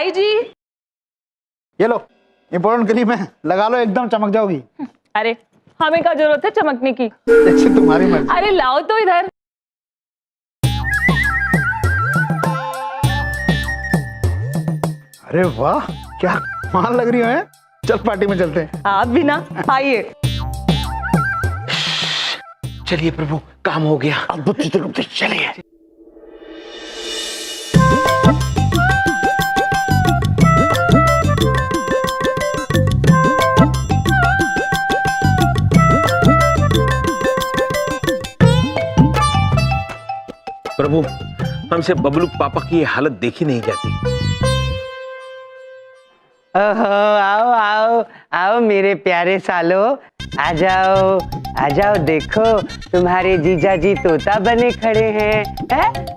भाई जी। ये लो, important cream है, लगा लो, एकदम चमक जाओगी। अरे हमें क्या जरूरत है चमकने की? जैसे तुम्हारी मर्जी। अरे लाओ तो इधर। अरे वाह, क्या कमाल लग रही हो है। चल पार्टी में चलते हैं। आप भी ना, आइए। चलिए प्रभु, काम हो गया। अब चित्रगुप्त चलिए। प्रभु, हमसे बबलू पापा की ये हालत देखी नहीं जाती। ओहो, आओ आओ आओ मेरे प्यारे सालो, आ जाओ, देखो तुम्हारे जीजा जी तोता बने खड़े हैं।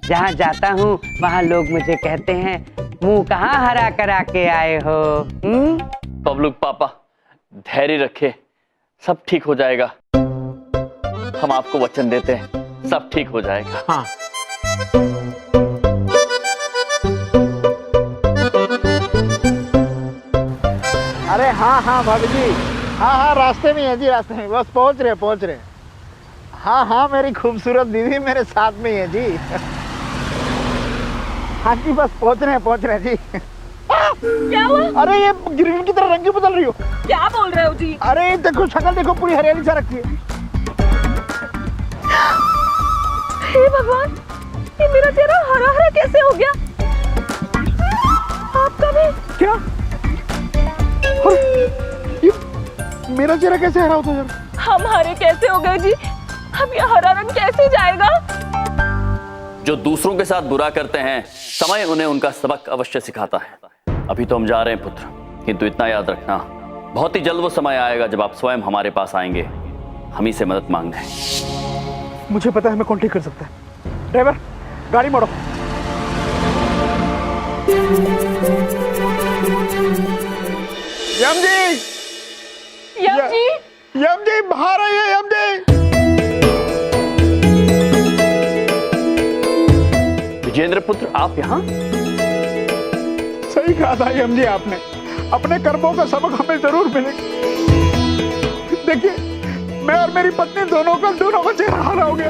जहाँ जाता हूँ वहाँ लोग मुझे कहते हैं मुंह कहाँ हरा करा के आए हो। बबलू पापा धैर्य रखे, सब ठीक हो जाएगा। हम आपको वचन देते हैं, सब ठीक हो जाएगा। हाँ। अरे हाँ भाभी जी, हाँ रास्ते में है जी, रास्ते में, बस पहुँच रहे। हाँ मेरी खूबसूरत दीदी मेरे साथ में ही है जी। हाँ जी, बस पहुँच रहे जी। क्या हुआ? अरे ये ग्रीन की तरह रंग बदल रही हो। क्या बोल रहे हो जी? अरे देखो, शक्ल देखो, पूरी हरियाली सा रखी है। हे भगवान, ये मेरा चेहरा हरा हरा कैसे हो गया? आपका भी? क्या? ये मेरा चेहरा कैसे हरा होता यार? हम हरे कैसे हो गए जी? अब ये हरा रंग कैसे जाएगा? जो दूसरों के साथ बुरा करते हैं, समय उन्हें उनका सबक अवश्य सिखाता है। अभी तो हम जा रहे हैं पुत्र, किंतु इतना याद रखना, बहुत ही जल्द वो समय आएगा जब आप स्वयं हमारे पास आएंगे हम ही से मदद मांगने। मुझे पता है मैं कौन ठीक कर सकता है। ड्राइवर, गाड़ी मोड़ो। यम जी बाहर आइए। यम जी, विजेंद्र पुत्र, आप यहाँ? सही कहा था यम जी आपने, अपने कर्मों का सबक हमें जरूर मिलेगा। देखिए, मैं और मेरी पत्नी दोनों का चेहरा हरा हो गया।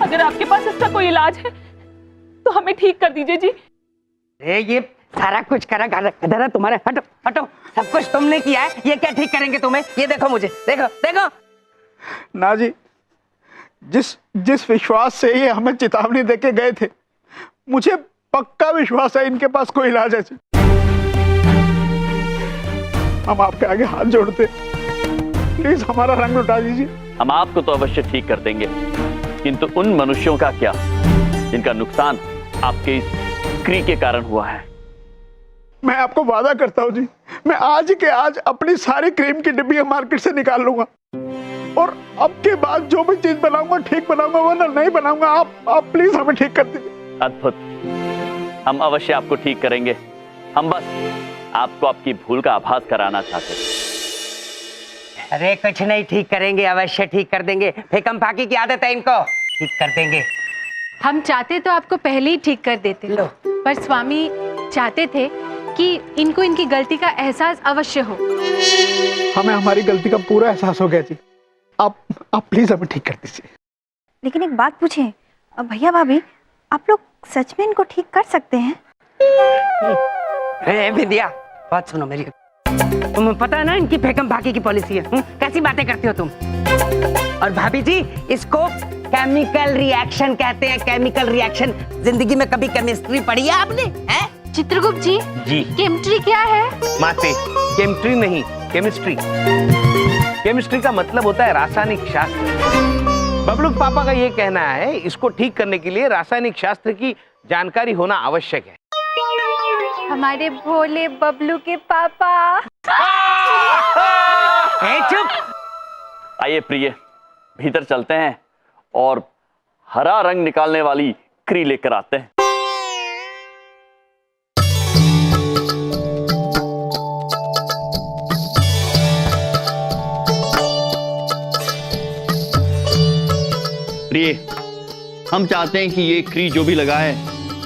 अगर आपके पास इसका कोई इलाज है तो हमें ठीक कर दीजिए जी। ये सारा कुछ करा इधर तुम्हारे, हटो, सब कुछ तुमने किया है, ये क्या ठीक करेंगे तुम्हें? ये देखो मुझे, देखो। ना जी, जिस विश्वास से ये हमें चेतावनी देके गए थे, मुझे पक्का विश्वास है इनके पास कोई इलाज है। हम आपके आगे हाथ जोड़ते, प्लीज हमारा रंग लुटा दीजिए। हम आपको तो अवश्य ठीक कर देंगे, किंतु उन मनुष्यों का क्या जिनका नुकसान आपके इस क्री के कारण हुआ है। मैं आपको वादा करता हूँ जी, मैं आज के आज अपनी सारी क्रीम की डिब्बियां मार्केट से निकाल लूंगा, और अब के बाद जो भी चीज बनाऊंगा ठीक बनाऊंगा, वरना नहीं बनाऊंगा। आप प्लीज हमें ठीक कर दीजिए। अद्भुत, हम अवश्य आपको ठीक करेंगे। हम बस आपको आपकी भूल का आभास कराना चाहते हैं। अरे कुछ नहीं, ठीक करेंगे, अवश्य ठीक कर देंगे। फेकम फाकी की आदत है इनको, ठीक कर देंगे। हम चाहते तो आपको पहले ही ठीक कर देते, पर स्वामी चाहते थे कि इनको इनकी गलती का एहसास अवश्य हो। हमें हमारी गलती का पूरा एहसास हो गया जी। आप प्लीज हमें ठीक कर दीजिए। लेकिन एक बात पूछें भैया भाभी, आप लोग सच में इनको ठीक कर सकते हैं? विद्या, बात सुनो मेरी। तुम्हें पता है ना इनकी फेकम फाकी की पॉलिसी है। कैसी बातें करती हो तुम? और भाभी जी, इसको केमिकल रिएक्शन कहते हैं, केमिकल रिएक्शन। जिंदगी में कभी केमिस्ट्री पढ़ी है आपने? चित्रगुप्त जी, केमिस्ट्री क्या है? माते, केमिस्ट्री नहीं, केमिस्ट्री। केमिस्ट्री का मतलब होता है रासायनिक शास्त्र। बबलू पापा का ये कहना है, इसको ठीक करने के लिए रासायनिक शास्त्र की जानकारी होना आवश्यक है। हमारे भोले बबलू के पापा। चुप। आइए प्रिय, भीतर चलते हैं और हरा रंग निकालने वाली क्री लेकर आते हैं। प्रिय, हम चाहते हैं कि ये क्री जो भी लगाए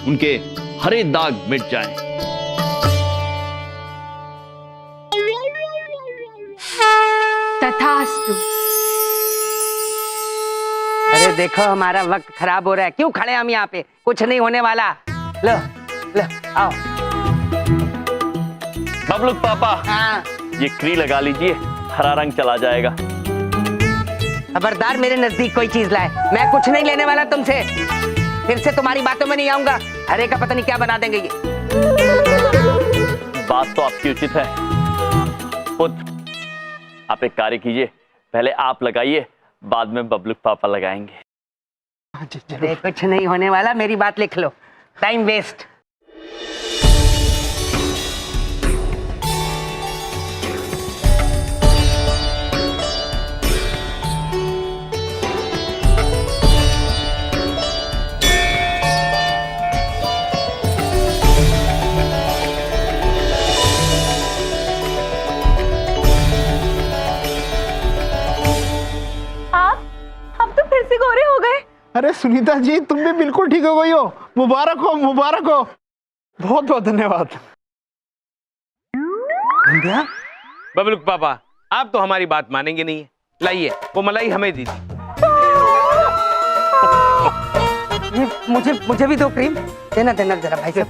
उनके हरे दाग मिट जाएं। तथास्तु। अरे देखो हमारा वक्त खराब हो रहा है, क्यों खड़े हम यहाँ पे? कुछ नहीं होने वाला। लो लो आओ। बबलू पापा, हाँ ये क्री लगा लीजिए, हरा रंग चला जाएगा। खबरदार मेरे नजदीक कोई चीज लाए, मैं कुछ नहीं लेने वाला तुमसे। फिर से तुम्हारी बातों में नहीं आऊंगा। अरे का पता नहीं क्या बना देंगे ये। बात तो आपकी उचित है पुत्र, आप एक कार्य कीजिए, पहले आप लगाइए, बाद में बबलू पापा लगाएंगे। अरे कुछ नहीं होने वाला, मेरी बात लिख लो, टाइम वेस्ट। आप तो फिर से गोरे हो गए। अरे सुनीता जी, तुम भी बिल्कुल ठीक हो गई हो। मुबारक हो, मुबारक हो। बहुत बहुत धन्यवाद। बबलू पापा, आप तो हमारी बात मानेंगे नहीं। लाइए, वो मलाई हमें दीजिए। मुझे भी दो क्रीम। देना देना जरा भाई साहब।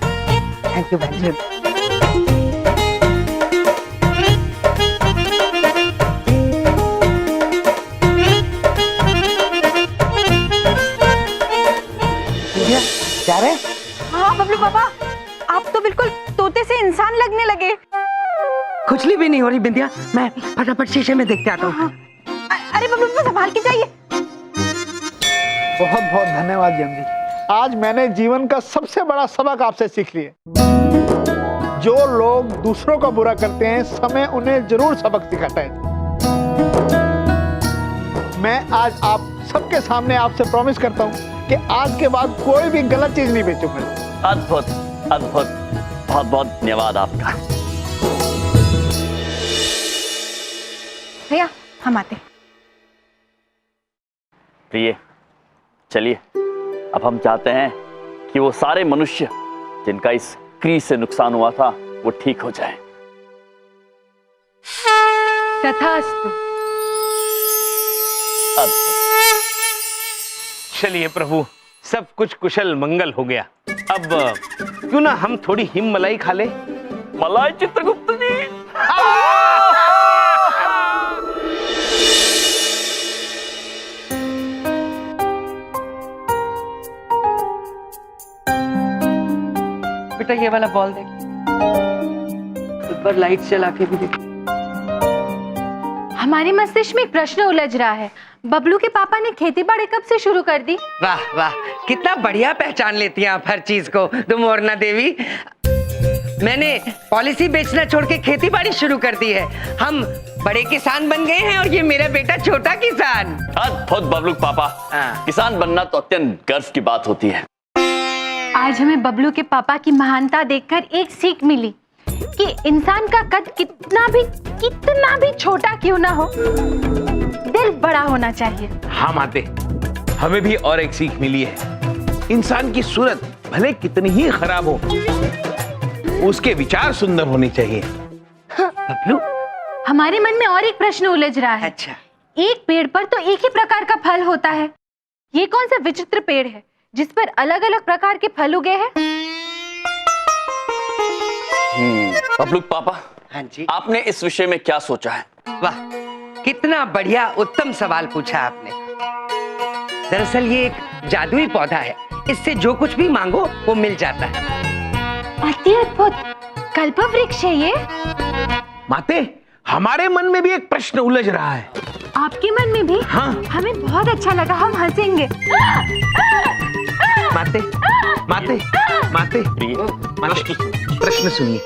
थैंक यू भाई साहब। जा रहे? हाँ बबलू पापा, आप तो बिल्कुल तोते से इंसान लगने लगे। खुजली भी नहीं हो रही बिंदिया, मैं फटाफट शीशे में देखते आता हूँ। अरे बबलू पापा संभाल के जाइए। बहुत बहुत धन्यवाद जम जी। आज मैंने जीवन का सबसे बड़ा सबक आपसे सीख लिया। जो लोग दूसरों का बुरा करते हैं, समय उन्हें जरूर सबक सिखाता है। मैं आज आप सबके सामने आपसे प्रॉमिस करता हूँ कि आज के बाद कोई भी गलत चीज नहीं बेचूंगा। अद्भुत अद्भुत, बहुत बहुत धन्यवाद आपका। भैया हम आते। प्रिय, चलिए, अब हम चाहते हैं कि वो सारे मनुष्य जिनका इस क्री से नुकसान हुआ था वो ठीक हो जाए। तथास्तु। चलिए प्रभु, सब कुछ कुशल मंगल हो गया। अब क्यों ना हम थोड़ी हिम मलाई खा ले। मलाई चित्रगुप्त जी। बेटा ये वाला बॉल देख, एक बार लाइट चला के भी देख। हमारे मस्तिष्क में एक प्रश्न उलझ रहा है। बबलू के पापा ने खेती बाड़ी कब से शुरू कर दी? वाह वाह, कितना बढ़िया पहचान लेती हैं आप हर चीज को तुम वरना देवी। मैंने पॉलिसी बेचना छोड़ के खेती बाड़ी शुरू कर दी है। हम बड़े किसान बन गए हैं और ये मेरा बेटा छोटा किसान। अद्भुत बबलू पापा, किसान बनना तो अत्यंत गर्व की बात होती है। आज हमें बबलू के पापा की महानता देखकर एक सीख मिली कि इंसान का कद कितना भी छोटा क्यों ना हो, दिल बड़ा होना चाहिए। हाँ माते, हमें भी और एक सीख मिली है। इंसान की सूरत भले कितनी ही खराब हो, उसके विचार सुंदर होने चाहिए। बबलू, हमारे मन में और एक प्रश्न उलझ रहा है। अच्छा, एक पेड़ पर तो एक ही प्रकार का फल होता है, ये कौन सा विचित्र पेड़ है जिस पर अलग अलग प्रकार के फल उगे हैं? बबलू पापा, हाँ जी। आपने इस विषय में क्या सोचा है? वाह, कितना बढ़िया उत्तम सवाल पूछा आपने। दरअसल ये एक जादुई पौधा है, इससे जो कुछ भी मांगो वो मिल जाता है। अति अद्भुत, कल्प वृक्ष है ये। माते, हमारे मन में भी एक प्रश्न उलझ रहा है। आपके मन में भी? हाँ। हमें बहुत अच्छा लगा, हम हंसेंगे। माते माते माते माते, प्रश्न सुनिए।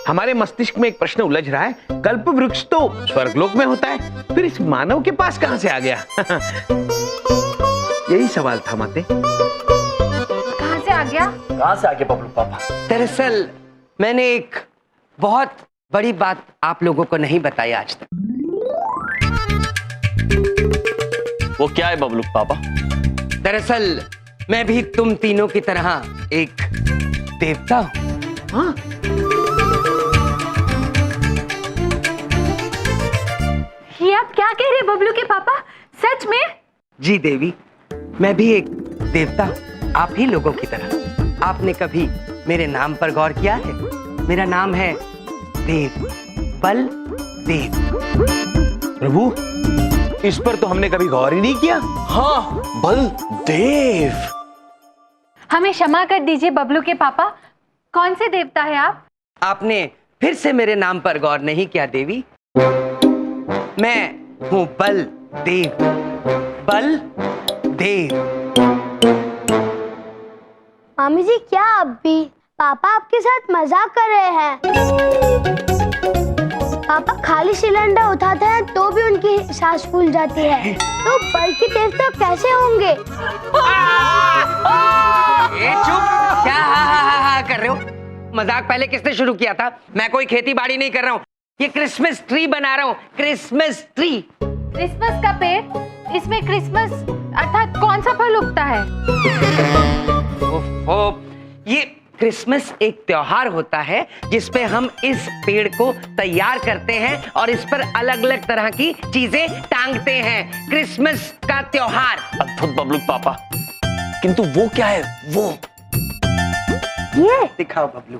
हमारे मस्तिष्क में एक प्रश्न उलझ रहा है। कल्प वृक्ष तो स्वर्गलोक में होता है, फिर इस मानव के पास कहां से आ गया? यही सवाल था माते। कहां से आ गया? कहां से आगे बबलू पापा? दरअसल मैंने एक बहुत बड़ी बात आप लोगों को नहीं बताई आज तक। वो क्या है बबलू पापा? दरअसल मैं भी तुम तीनों की तरह एक देवता हूँ। हाँ, ये आप क्या कह रहे बबलू के पापा? सच में? जी देवी, मैं भी एक देवता हूँ, आप ही लोगों की तरह। आपने कभी मेरे नाम पर गौर किया है? मेरा नाम है देव, बल देव। प्रभु, इस पर तो हमने कभी गौर ही नहीं किया। हाँ, बलदेव। हमें क्षमा कर दीजिए बबलू के पापा, कौन से देवता है आप? आपने फिर से मेरे नाम पर गौर नहीं किया देवी। मैं हूँ बल देव, बल देव। मामी जी, क्या अब भी पापा आपके साथ मजाक कर रहे हैं? पापा खाली सिलेंडर उठाते हैं तो भी उनकी सांस फूल जाती है, तो बल के देवता कैसे होंगे? ए चुप, क्या हा कर रहे हो? मजाक पहले किसने शुरू किया था? मैं कोई खेती बाड़ी नहीं कर रहा हूँ, ये क्रिसमस ट्री बना रहा हूँ, क्रिसमस ट्री। क्रिसमस का पेड़, इसमें क्रिसमस अर्थात कौन सा फल उगता है? ओह, ये क्रिसमस एक त्योहार होता है जिसपे हम इस पेड़ को तैयार करते हैं और इस पर अलग अलग तरह की चीजें टांगते हैं। क्रिसमस का त्योहार। अद्भुत बबलू पापा, किंतु वो क्या है? वो ये दिखाओ बबलू।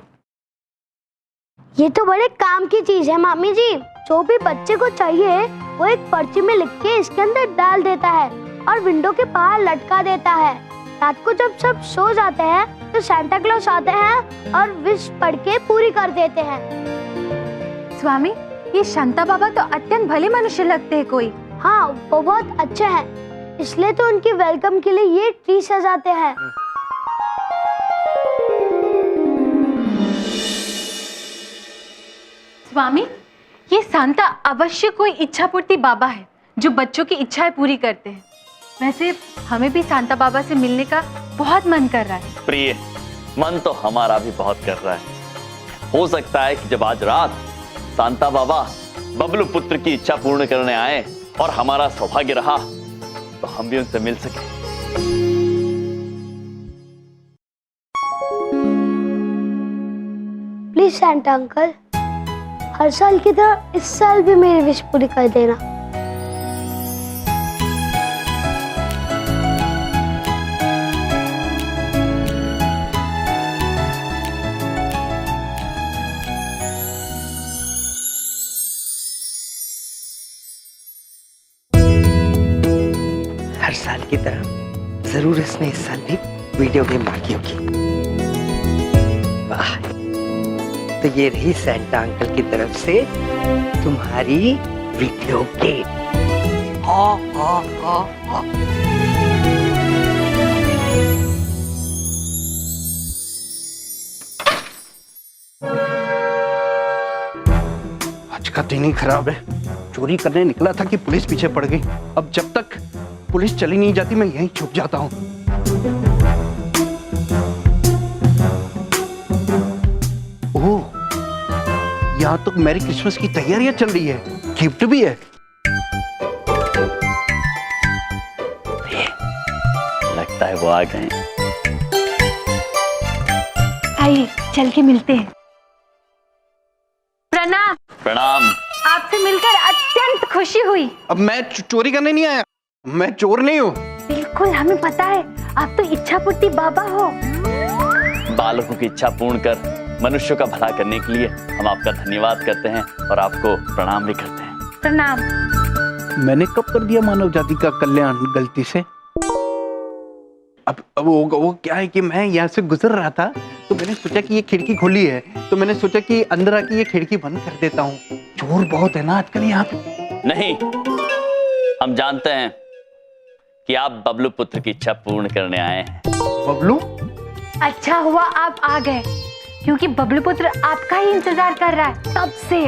ये तो बड़े काम की चीज है मामी जी। जो भी बच्चे को चाहिए वो एक पर्ची में लिख के इसके अंदर डाल देता है और विंडो के बाहर लटका देता है। रात को जब सब सो जाते हैं तो सांता क्लॉस आते हैं और विश पढ़ के पूरी कर देते हैं। स्वामी, ये शांता बाबा तो अत्यंत भले मनुष्य लगते हैं कोई। हाँ, वो बहुत अच्छे हैं, इसलिए तो उनकी वेलकम के लिए ये ट्री सजाते हैं। स्वामी, ये सांता अवश्य कोई इच्छा पूर्ति बाबा है जो बच्चों की इच्छाएं पूरी करते हैं। वैसे हमें भी सांता बाबा से मिलने का बहुत मन कर रहा है। प्रिय, मन तो हमारा भी बहुत कर रहा है। हो सकता है कि जब आज रात सांता बाबा बबलू पुत्र की इच्छा पूर्ण करने आए और हमारा सौभाग्य रहा तो हम भी उनसे मिल सके। प्लीज सांता अंकल, हर साल की तरह इस साल भी मेरी विश पूरी कर देना। हर साल की तरह जरूर इसने इस साल भी वीडियो गेम बाकी होगी। वाह, तो ये रही सैंटा अंकल की तरफ से तुम्हारी वीडियो गेम। हाँ हाँ हाँ हाँ। आज का दिन ही खराब है। चोरी करने निकला था कि पुलिस पीछे पड़ गई। अब जब तक पुलिस चली नहीं जाती मैं यहीं छुप जाता हूँ। ओह, यहाँ तो मैरी क्रिसमस की तैयारियां चल रही है, गिफ्ट भी है। लगता है वो आ गए। आइए चल के मिलते हैं। प्रणाम। प्रणाम। आपसे मिलकर अत्यंत खुशी हुई। अब मैं चोरी करने नहीं आया, मैं चोर नहीं हूँ। बिल्कुल, हमें पता है, आप तो इच्छा पूर्ति बाबा हो। बालकों की इच्छा पूर्ण कर मनुष्यों का भला करने के लिए हम आपका धन्यवाद करते हैं और आपको प्रणाम भी करते हैं। प्रणाम। मैंने कब कर दिया मानव जाति का कल्याण गलती से? अब वो क्या है कि मैं यहाँ से गुजर रहा था तो मैंने सोचा कि ये खिड़की खुली है, तो मैंने सोचा कि अंदर आके ये खिड़की बंद कर देता हूँ। चोर बहुत है ना आजकल यहाँ पे। नहीं, हम जानते हैं कि आप बबलू पुत्र की इच्छा पूर्ण करने आए हैं। बबलू? अच्छा हुआ आप आ गए, क्योंकि बबलू पुत्र आपका ही इंतजार कर रहा है तब से।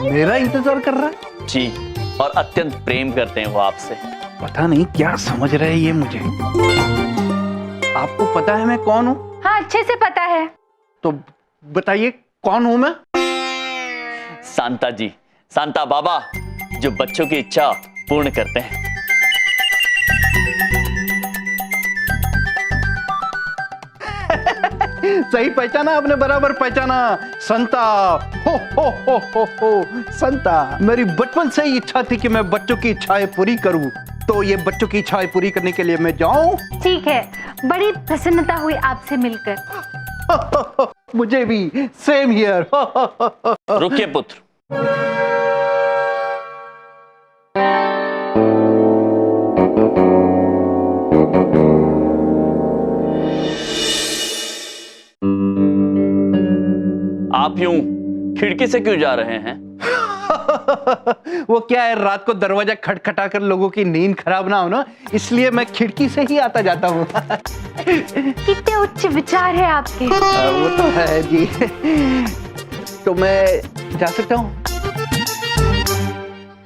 मेरा इंतजार कर रहा है? जी, और अत्यंत प्रेम करते हैं वो आपसे। पता नहीं क्या समझ रहे हैं ये मुझे। आपको पता है मैं कौन हूँ? हाँ, अच्छे से पता है। तो बताइए कौन हूँ मैं? सांता जी, सांता बाबा, जो बच्चों की इच्छा पूर्ण करते हैं। सही पहचाना आपने, बराबर पहचाना। संता, हो संता। मेरी बचपन से ही इच्छा थी कि मैं बच्चों की इच्छाएं पूरी करूं, तो ये बच्चों की इच्छाएं पूरी करने के लिए मैं जाऊं। ठीक है, बड़ी प्रसन्नता हुई आपसे मिलकर। मुझे भी, सेम हियर। रुकिए पुत्र, आप यूं खिड़की से क्यों जा रहे हैं? वो क्या है, रात को दरवाजा खटखटा कर लोगों की नींद खराब ना हो ना, इसलिए मैं खिड़की से ही आता जाता हूँ। कितने उच्च विचार है आपके। वो तो है जी। तो मैं जा सकता हूँ?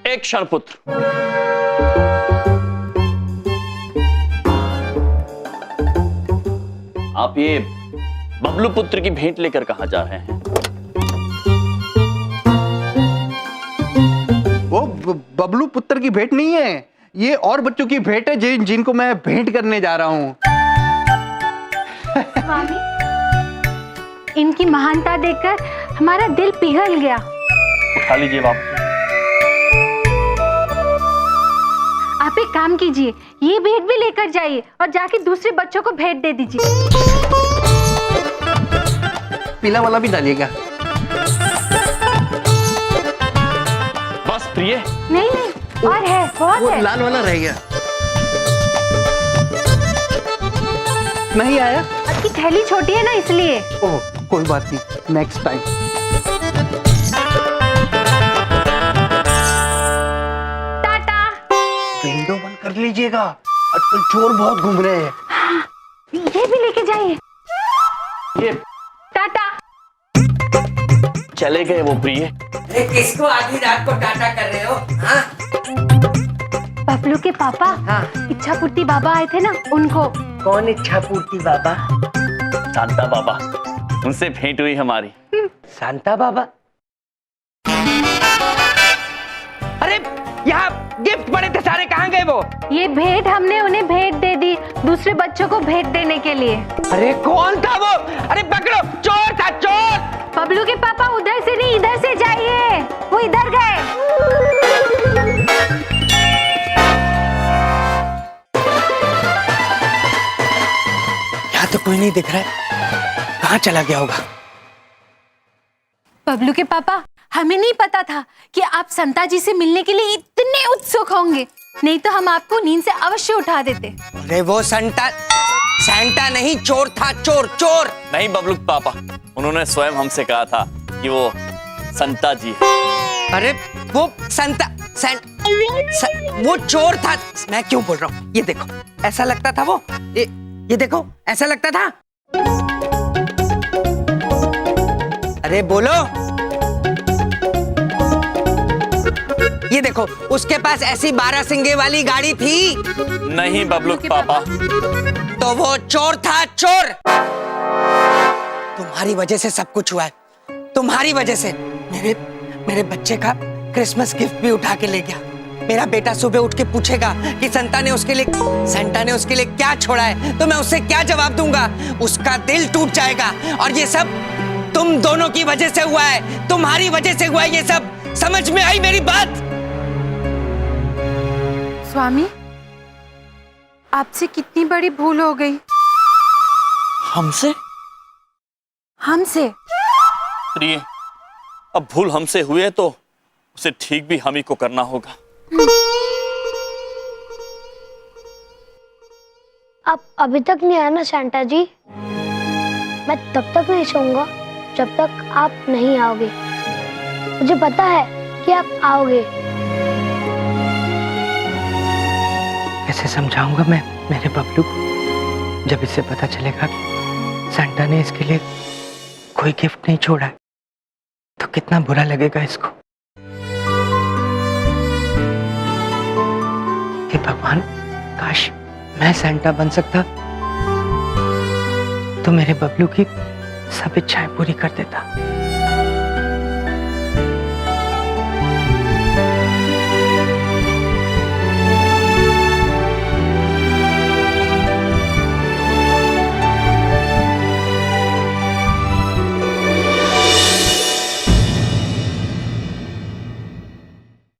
एक क्षण पुत्र, आप ये बबलू पुत्र की भेंट लेकर कहां जा रहे हैं? वो बबलू पुत्र की भेंट नहीं है, ये और बच्चों की भेंट है जिनको मैं भेंट करने जा रहा हूँ। स्वामी, इनकी महानता देखकर हमारा दिल पिघल गया। उठा लीजिए बाप। आप एक काम कीजिए, ये भेंट भी लेकर जाइए और जाके दूसरे बच्चों को भेंट दे दीजिए। पीला वाला भी डालिएगा। बस प्रिय। नहीं नहीं, और है, बहुत वो है। लाल वाला रह गया। नहीं आया? आपकी थैली छोटी है ना, इसलिए। ओह, कोई बात नहीं, नेक्स्ट टाइम। टाटा। विंडो बंद कर लीजिएगा, आजकल चोर बहुत घूम रहे हैं। ये भी लेके जाइए। ये टाटा। चले गए वो प्रिय। किसको आधी रात को टाटा कर रहे हो? हाँ? बबलू के पापा, इच्छा पूर्ति बाबा आए थे ना, उनको। कौन इच्छा पूर्ति बाबा? शांता बाबा, उनसे भेंट हुई हमारी। शांता बाबा? अरे यहाँ गिफ्ट पड़े थे सारे, कहाँ गए वो? ये भेंट हमने उन्हें भेंट दे दी, दूसरे बच्चों को भेंट देने के लिए। अरे कौन था वो? अरे पकड़ो, चोर था, चोर! बबलू के पापा उधर से नहीं, इधर से जाइए, वो इधर गए। यहाँ तो कोई नहीं दिख रहा है, कहाँ चला गया होगा? बबलू के पापा, हमें नहीं पता था कि आप संता जी से मिलने के लिए इतने उत्सुक होंगे, नहीं तो हम आपको नींद से अवश्य उठा देते। अरे वो सैंटा नहीं, चोर था, चोर चोर। नहीं बबलू पापा, उन्होंने स्वयं हमसे कहा था कि वो संता जी है। अरे वो वो चोर था। मैं क्यों बोल रहा हूँ? ये देखो, ऐसा लगता था वो। ये देखो, ऐसा लगता था। अरे बोलो। ये देखो, उसके पास ऐसी 12 सिंगे वाली गाड़ी थी। नहीं बबलू पापा, तो वो चोर था, चोर। तुम्हारी वजह से सब कुछ हुआ है, तुम्हारी वजह से। मेरे बच्चे का क्रिसमस गिफ्ट भी उठा के ले गया। मेरा बेटा सुबह उठ के पूछेगा कि सेंटा ने उसके लिए क्या छोड़ा है, तो मैं उससे क्या जवाब दूंगा? उसका दिल टूट जाएगा। और ये सब तुम दोनों की वजह से हुआ है, तुम्हारी वजह से हुआ है ये सब। समझ में आई मेरी बात? स्वामी, आपसे कितनी बड़ी भूल हो गई। हमसे? हमसे? प्रिय, अब भूल हमसे हुई है तो उसे ठीक भी हम ही को करना होगा। आप अभी तक नहीं आए ना सैंटा जी? मैं तब तक नहीं सोऊंगा जब तक आप नहीं आओगे। मुझे पता है कि आप आओगे। कैसे समझाऊंगा मैं मेरे बबलू को, जब इसे पता चलेगा कि सैंटा ने इसके लिए कोई गिफ्ट नहीं छोड़ा है, तो कितना बुरा लगेगा इसको। हे भगवान, काश मैं सैंटा बन सकता तो मेरे बबलू की सब इच्छाएं पूरी कर देता।